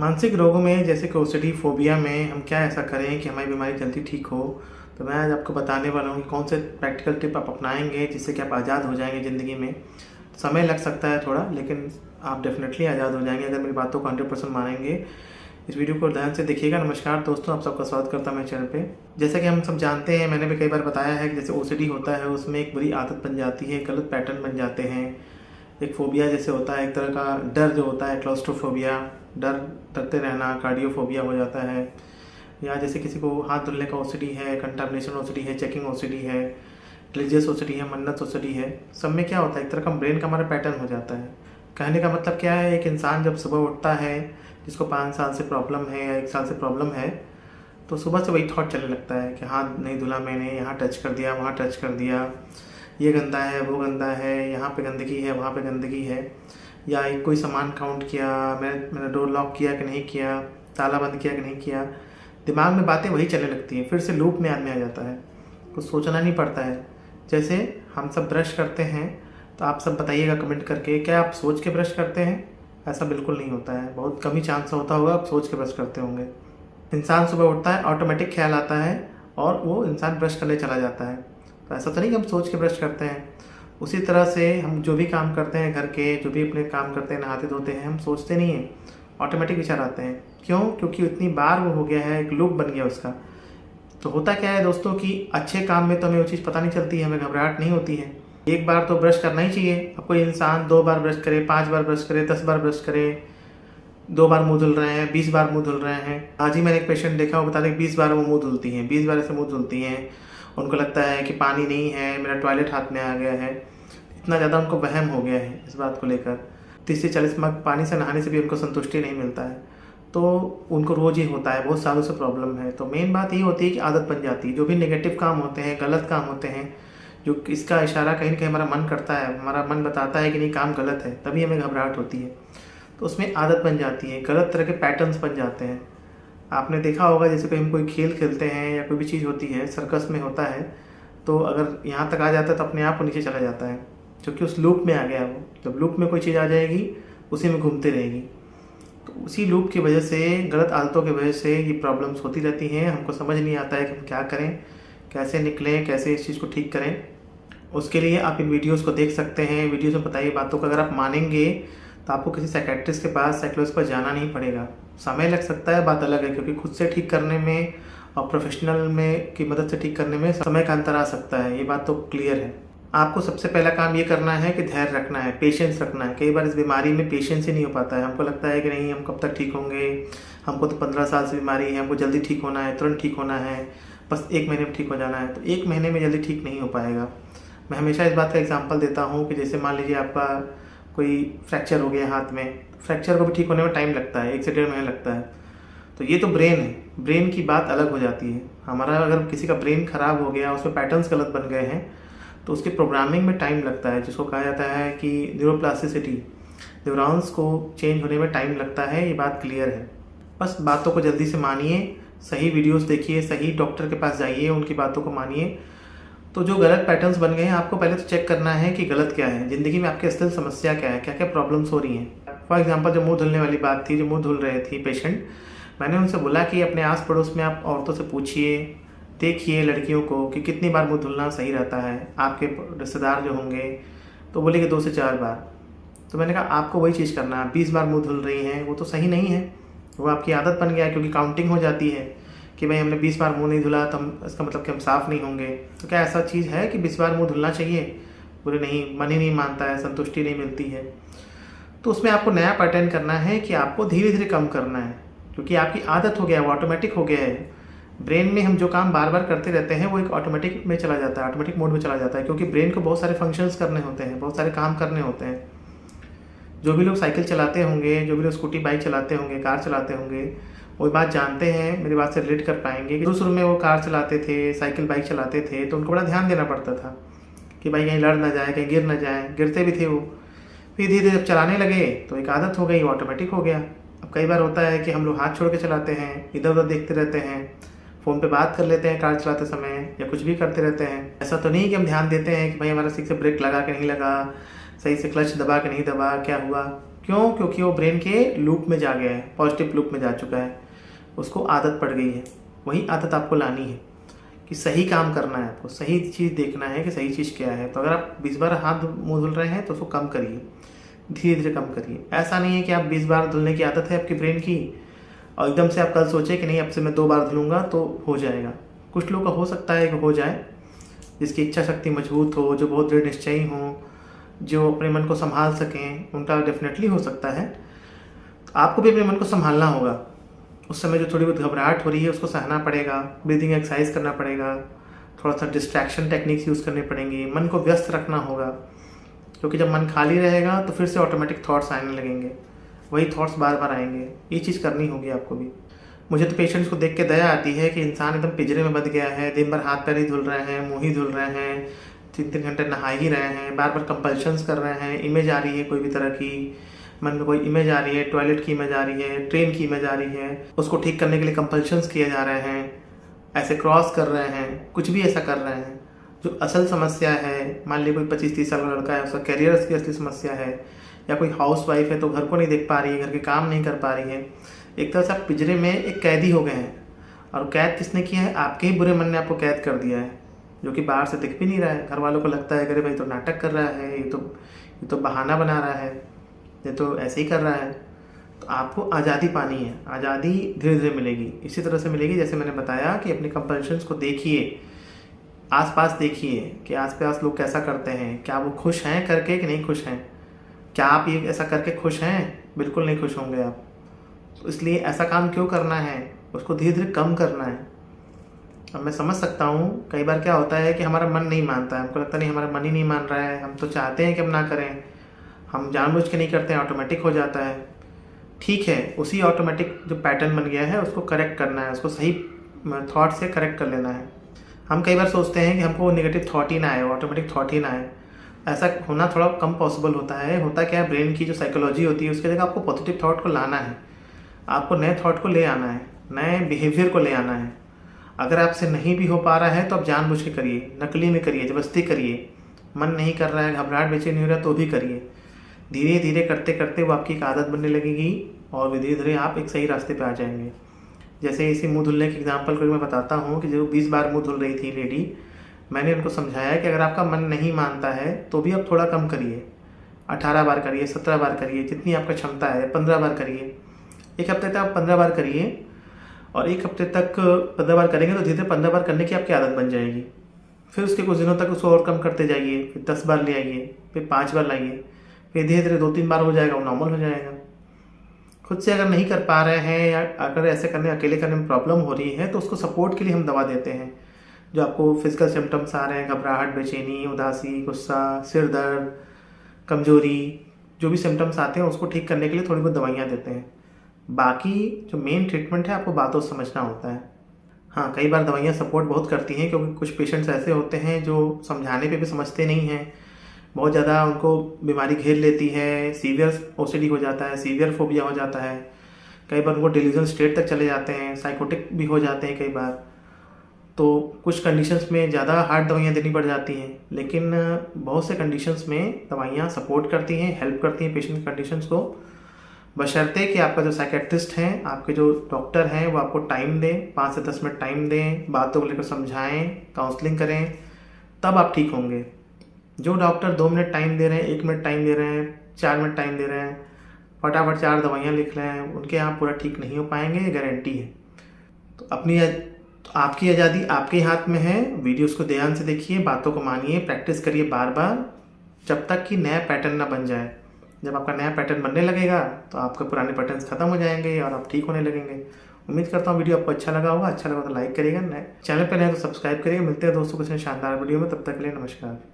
मानसिक रोगों में जैसे कि ओसिडी फोबिया में हम क्या ऐसा करें कि हमारी बीमारी जल्दी ठीक हो। तो मैं आज आपको बताने वाला हूँ कि कौन से प्रैक्टिकल टिप आप अपनाएंगे जिससे कि आप आज़ाद हो जाएंगे ज़िंदगी में। समय लग सकता है थोड़ा, लेकिन आप डेफिनेटली आज़ाद हो जाएंगे अगर मेरी बातों को 100% मानेंगे। इस वीडियो को ध्यान से देखिएगा। नमस्कार दोस्तों, आप सबका स्वागत करता हूँ मेरे चैनल पे। जैसा कि हम सब जानते हैं, मैंने भी कई बार बताया है कि जैसे ओसिडी होता है उसमें एक बुरी आदत बन जाती है, गलत पैटर्न बन जाते हैं। एक फोबिया जैसे होता है, एक तरह का डर जो होता है, क्लॉस्ट्रोफोबिया, डरते रहना, कार्डियोफोबिया हो जाता है। या जैसे किसी को हाथ धुलने का ओसिडी है, कंटामिनेशन ओसिडी है, चेकिंग ओसिडी है, रिलीजियस ओसिडी है, मन्नत ओसिडी है। सब में क्या होता है, एक तरह का ब्रेन का हमारा पैटर्न हो जाता है। कहने का मतलब क्या है, एक इंसान जब सुबह उठता है, जिसको 5 साल से प्रॉब्लम है या 1 साल से प्रॉब्लम है, तो सुबह से वही थॉट चलने लगता है कि हाथ नहीं धुला मैंने, यहाँ टच कर दिया, वहाँ टच कर दिया, ये गंदा है, वो गंदा है, यहाँ पे गंदगी है, वहाँ पे गंदगी है। या एक कोई सामान काउंट किया, मैंने डोर लॉक किया कि नहीं किया, ताला बंद किया कि नहीं किया। दिमाग में बातें वही चलने लगती हैं, फिर से लूप में आदमी आ जाता है, कुछ सोचना नहीं पड़ता है। जैसे हम सब ब्रश करते हैं, तो आप सब बताइएगा कमेंट करके, क्या आप सोच के ब्रश करते हैं? ऐसा बिल्कुल नहीं होता है, बहुत कम ही चांस होता होगा आप सोच के ब्रश करते होंगे। इंसान सुबह उठता है, ऑटोमेटिक ख्याल आता है और वो इंसान ब्रश करने चला जाता है। तो ऐसा तो नहीं कि हम सोच के ब्रश करते हैं। उसी तरह से हम जो भी काम करते हैं, घर के जो भी अपने काम करते हैं, नहाते धोते हैं, हम सोचते नहीं हैं, ऑटोमेटिक विचार आते हैं। क्यों? क्योंकि इतनी बार वो हो गया है, एक लूप बन गया उसका। तो होता क्या है दोस्तों कि अच्छे काम में तो हमें वो चीज़ पता नहीं चलती है, हमें घबराहट नहीं होती है। एक बार तो ब्रश करना ही चाहिए। अब कोई इंसान 2 बार ब्रश करे, 5 बार ब्रश करे, 10 बार ब्रश करे, 2 बार मुंह धुल रहे हैं, 20 बार मुंह धुल रहे हैं। आज ही मैंने एक पेशेंट देखा, वो बता दें 20 बार वो मुंह धुलती हैं, 20 बार ऐसे मुंह धुलती हैं। उनको लगता है कि पानी नहीं है, मेरा टॉयलेट हाथ में आ गया है। इतना ज़्यादा उनको वहम हो गया है इस बात को लेकर। 30 से 40 मग पानी से नहाने से भी उनको संतुष्टि नहीं मिलता है। तो उनको रोज़ ही होता है, बहुत सालों से प्रॉब्लम है। तो मेन बात ये होती है कि आदत बन जाती है। जो भी नेगेटिव काम होते हैं, गलत काम होते हैं, जो इसका इशारा कहीं ना कहीं हमारा मन करता है, हमारा मन बताता है कि नहीं काम गलत है, तभी हमें घबराहट होती है। तो उसमें आदत बन जाती है, गलत तरह के पैटर्न्स बन जाते हैं। आपने देखा होगा जैसे कि हम कोई खेल खेलते हैं या कोई भी चीज़ होती है, सर्कस में होता है, तो अगर यहाँ तक आ जाता है तो अपने आप को नीचे चला जाता है, क्योंकि उस लूप में आ गया वो। जब लूप में कोई चीज़ आ जाएगी, उसी में घूमती रहेगी। तो उसी लूप की वजह से, गलत आदतों की वजह से ये प्रॉब्लम्स होती रहती हैं। हमको समझ नहीं आता है कि हम क्या करें, कैसे निकलें, कैसे इस चीज़ को ठीक करें। उसके लिए आप इन वीडियोज़ को देख सकते हैं। वीडियोज़ में बताइए बातों को अगर आप मानेंगे तो आपको किसी साइकेट्रिस्ट के पास, साइकोलॉजिस्ट पर जाना नहीं पड़ेगा। समय लग सकता है, बात अलग है, क्योंकि खुद से ठीक करने में और प्रोफेशनल में की मदद से ठीक करने में समय का अंतर आ सकता है, ये बात तो क्लियर है। आपको सबसे पहला काम ये करना है कि धैर्य रखना है, पेशेंस रखना है। कई बार इस बीमारी में पेशेंस ही नहीं हो पाता है। हमको लगता है कि नहीं, हम कब तक ठीक होंगे, हमको तो 15 साल से बीमारी है, हमको जल्दी ठीक होना है, तुरंत ठीक होना है, बस 1 महीने में ठीक हो जाना है। तो 1 महीने में जल्दी ठीक नहीं हो पाएगा। मैं हमेशा इस बात का एग्जांपल देता हूँ कि जैसे मान लीजिए आपका कोई फ्रैक्चर हो गया हाथ में, फ्रैक्चर को भी ठीक होने में टाइम लगता है, 1 से 1.5 महीने लगता है। तो ये तो ब्रेन है, ब्रेन की बात अलग हो जाती है। हमारा अगर किसी का ब्रेन खराब हो गया, उसमें पैटर्न्स गलत बन गए हैं, तो उसके प्रोग्रामिंग में टाइम लगता है, जिसको कहा जाता है कि न्यूरोप्लास्टिसिटी, न्यूरॉन्स को चेंज होने में टाइम लगता है। ये बात क्लियर है। बस बातों को जल्दी से मानिए, सही वीडियोस देखिए, सही डॉक्टर के पास जाइए, उनकी बातों को मानिए। तो जो गलत पैटर्न्स बन गए हैं, आपको पहले तो चेक करना है कि गलत क्या है, ज़िंदगी में आपकी असल समस्या क्या है, क्या क्या प्रॉब्लम्स हो रही हैं। फॉर एग्जांपल, जो मुंह धुलने वाली बात थी, जो मुंह धुल रहे थी पेशेंट, मैंने उनसे बोला कि अपने आस पड़ोस में आप औरतों से पूछिए, देखिए लड़कियों को कि कितनी बार मुंह धुलना सही रहता है। आपके रिश्तेदार जो होंगे तो बोले कि 2 से 4 बार। तो मैंने कहा आपको वही चीज़ करना है। 20 बार मुँह धुल रही हैं, वो तो सही नहीं है, वो आपकी आदत बन गया है, क्योंकि काउंटिंग हो जाती है कि भाई हमने 20 बार मुंह नहीं धुला, तो हम, इसका मतलब कि हम साफ़ नहीं होंगे। तो क्या ऐसा चीज़ है कि 20 बार मुंह धुलना चाहिए? बोले नहीं, मन ही नहीं मानता है, संतुष्टि नहीं मिलती है। तो उसमें आपको नया पैटर्न करना है कि आपको धीरे धीरे कम करना है, क्योंकि आपकी आदत हो गया है, वो ऑटोमेटिक हो गया है। ब्रेन में हम जो काम बार बार करते रहते हैं, वो एक ऑटोमेटिक में चला जाता है, ऑटोमेटिक मोड में चला जाता है, क्योंकि ब्रेन को बहुत सारे फंक्शंस करने होते हैं, बहुत सारे काम करने होते हैं। जो भी लोग साइकिल चलाते होंगे, जो भी लोग स्कूटी बाइक चलाते होंगे, कार चलाते होंगे, वो बात जानते हैं, मेरी बात से रिलेट कर पाएंगे कि शुरू में वो कार चलाते थे, साइकिल बाइक चलाते थे, तो उनको बड़ा ध्यान देना पड़ता था कि भाई कहीं लड़ ना जाए, कहीं गिर ना जाए, गिरते भी थे वो। फिर धीरे धीरे जब चलाने लगे तो एक आदत हो गई, ऑटोमेटिक हो गया। अब कई बार होता है कि हम लोग हाथ छोड़ के चलाते हैं, इधर उधर देखते रहते हैं, फ़ोन पे बात कर लेते हैं कार चलाते समय, या कुछ भी करते रहते हैं। ऐसा तो नहीं कि हम ध्यान देते हैं कि भाई हमारा सही से ब्रेक लगा कि नहीं लगा, सही से क्लच दबा कि नहीं दबा, क्या हुआ। क्यों? क्योंकि वो ब्रेन के लूप में जा गया है, पॉजिटिव लूप में जा चुका है, उसको आदत पड़ गई है। वही आदत आपको लानी है कि सही काम करना है, आपको सही चीज़ देखना है कि सही चीज़ क्या है। तो अगर आप 20 बार हाथ मुँह धुल रहे हैं तो उसको कम करिए, धीरे धीरे कम करिए। ऐसा नहीं है कि आप 20 बार धुलने की आदत है आपकी ब्रेन की और एकदम से आप कल सोचें कि नहीं अब से मैं 2 बार धुलूँगा तो हो जाएगा। कुछ लोगों का हो सकता है कि हो जाए, जिसकी इच्छा शक्ति मजबूत हो, जो बहुत दृढ़ निश्चयी हों, जो अपने मन को संभाल सकें, उनका डेफिनेटली हो सकता है। तो आपको भी अपने मन को संभालना होगा। उस समय जो थोड़ी बहुत घबराहट हो रही है उसको सहना पड़ेगा, ब्रीदिंग एक्सरसाइज करना पड़ेगा, थोड़ा सा डिस्ट्रैक्शन टेक्निक्स यूज़ करनी पड़ेंगी, मन को व्यस्त रखना होगा, क्योंकि जब मन खाली रहेगा तो फिर से ऑटोमेटिक थॉट्स आने लगेंगे, वही थॉट्स बार बार आएंगे। ये चीज़ करनी होगी आपको भी। मुझे तो पेशेंट्स को देख के दया आती है कि इंसान एकदम पिंजरे में बंध गया है, दिन भर हाथ पैर ही धुल रहे हैं, मुँह ही धुल रहे हैं, 3-3 घंटे नहा ही रहे हैं, बार बार कंपल्शंस कर रहे हैं, इमेज आ रही है कोई भी तरह की, मन में कोई इमेज आ रही है, टॉयलेट की इमेज आ रही है, ट्रेन की इमेज आ रही है, उसको ठीक करने के लिए कंपल्शंस किए जा रहे हैं, ऐसे क्रॉस कर रहे हैं, कुछ भी ऐसा कर रहे हैं। जो असल समस्या है, मान लीजिए कोई 25-30 साल का लड़का है, उसका करियर की असली समस्या है, या कोई हाउस वाइफ है तो घर को नहीं देख पा रही है, घर के काम नहीं कर पा रही है। एक तरह से आप पिंजरे में एक कैदी हो गए हैं, और कैद किसने किया है? आपके ही बुरे मन ने आपको कैद कर दिया है, जो कि बाहर से दिख भी नहीं रहा है। घर वालों को लगता है कि अरे भाई तो नाटक कर रहा है, ये तो बहाना बना रहा है, ये तो ऐसे ही कर रहा है। तो आपको आज़ादी पानी है, आज़ादी धीरे धीरे मिलेगी। इसी तरह से मिलेगी जैसे मैंने बताया कि अपने कंपल्शंस को देखिए, आसपास देखिए कि आसपास लोग कैसा करते हैं, क्या वो खुश हैं करके कि नहीं खुश हैं। क्या आप ये ऐसा करके खुश हैं? बिल्कुल नहीं खुश होंगे आप। तो इसलिए ऐसा काम क्यों करना है, उसको धीरे धीरे कम करना है। अब मैं समझ सकता हूँ कई बार क्या होता है कि हमारा मन नहीं मानता है, हमको लगता नहीं हमारा मन ही नहीं मान रहा है, हम तो चाहते हैं कि हम ना करें, हम जानबूझ के नहीं करते हैं, ऑटोमेटिक हो जाता है। ठीक है, उसी ऑटोमेटिक जो पैटर्न बन गया है उसको करेक्ट करना है, उसको सही थॉट से करेक्ट कर लेना है। हम कई बार सोचते हैं कि हमको नेगेटिव थॉट ही ना आए, ऑटोमेटिक थॉट ही ना आए। ऐसा होना थोड़ा कम पॉसिबल होता है। होता क्या है, ब्रेन की जो साइकोलॉजी होती है उसकी जगह आपको पॉजिटिव थॉट को लाना है, आपको नए थॉट को ले आना है, नए बिहेवियर को ले आना है। अगर आपसे नहीं भी हो पा रहा है तो आप जानबूझ के करिए, नकली में करिए, जबरदस्ती करिए। मन नहीं कर रहा है, घबराहट बेचैनी हो रहा है तो भी करिए। धीरे धीरे करते करते वो आपकी एक आदत बनने लगेगी और धीरे धीरे आप एक सही रास्ते पे आ जाएंगे। जैसे इसी मुंह धुलने के एग्जांपल को मैं बताता हूँ कि जो 20 बार मुंह धुल रही थी लेडी, मैंने उनको समझाया कि अगर आपका मन नहीं मानता है तो भी आप थोड़ा कम करिए, 18 बार करिए, 17 बार करिए, जितनी आपका क्षमता है, 15 बार करिए। एक हफ्ते तक आप 15 बार करिए, और एक हफ्ते तक 15 बार करेंगे तो धीरे धीरे 15 बार करने की आपकी आदत बन जाएगी। फिर उसके कुछ दिनों तक उसको और कम करते जाइए, फिर 10 बार ले आइए, फिर 5 बार लाइए, फिर धीरे धीरे 2-3 बार हो जाएगा, वो नॉर्मल हो जाएगा। खुद से अगर नहीं कर पा रहे हैं या अगर ऐसे करने अकेले करने में प्रॉब्लम हो रही है तो उसको सपोर्ट के लिए हम दवा देते हैं। जो आपको फिजिकल सिम्टम्स आ रहे हैं, घबराहट, बेचैनी, उदासी, गुस्सा, सिर दर्द, कमजोरी, जो भी सिम्टम्स आते हैं उसको ठीक करने के लिए थोड़ी बहुत दवाइयाँ देते हैं। बाकी जो मेन ट्रीटमेंट है आपको बातों से समझना होता है। हाँ, कई बार दवाइयाँ सपोर्ट बहुत करती हैं, क्योंकि कुछ पेशेंट्स ऐसे होते हैं जो समझाने पे भी समझते नहीं हैं, बहुत ज़्यादा उनको बीमारी घेर लेती है, सीवियर ओसीडी हो जाता है, सीवियर फोबिया हो जाता है, कई बार उनको डिल्यूजन स्टेट तक चले जाते हैं, साइकोटिक भी हो जाते हैं कई बार। तो कुछ कंडीशंस में ज़्यादा हार्ड दवाइयाँ देनी पड़ जाती हैं, लेकिन बहुत से कंडीशंस में दवाइयाँ सपोर्ट करती हैं, हेल्प करती हैं पेशेंट कंडीशंस को, बशर्ते कि आपका जो साइकेट्रिस्ट हैं, आपके जो डॉक्टर हैं, वो आपको टाइम दें, 5 से 10 मिनट टाइम दें, बातों को लेकर समझाएं, काउंसलिंग करें, तब आप ठीक होंगे। जो डॉक्टर 2 मिनट टाइम दे रहे हैं, 1 मिनट टाइम दे रहे हैं, 4 मिनट टाइम दे रहे हैं, फटाफट 4 दवाइयाँ लिख रहे हैं, उनके यहाँ पूरा ठीक नहीं हो पाएंगे, ये गारंटी है। तो आपकी आज़ादी आपके हाथ में है। वीडियोस को ध्यान से देखिए, बातों को मानिए, प्रैक्टिस करिए बार बार, जब तक कि नया पैटर्न ना बन जाए। जब आपका नया पैटर्न बनने लगेगा तो आपके पुराने पैटर्न्स खत्म हो जाएंगे और आप ठीक होने लगेंगे। उम्मीद करता हूँ वीडियो आपको अच्छा लगा होगा। अच्छा लगा तो लाइक करिएगा, चैनल पर नए तो सब्सक्राइब करिएगा। मिलते हैं दोस्तों कुछ शानदार वीडियो में, तब तक के लिए नमस्कार।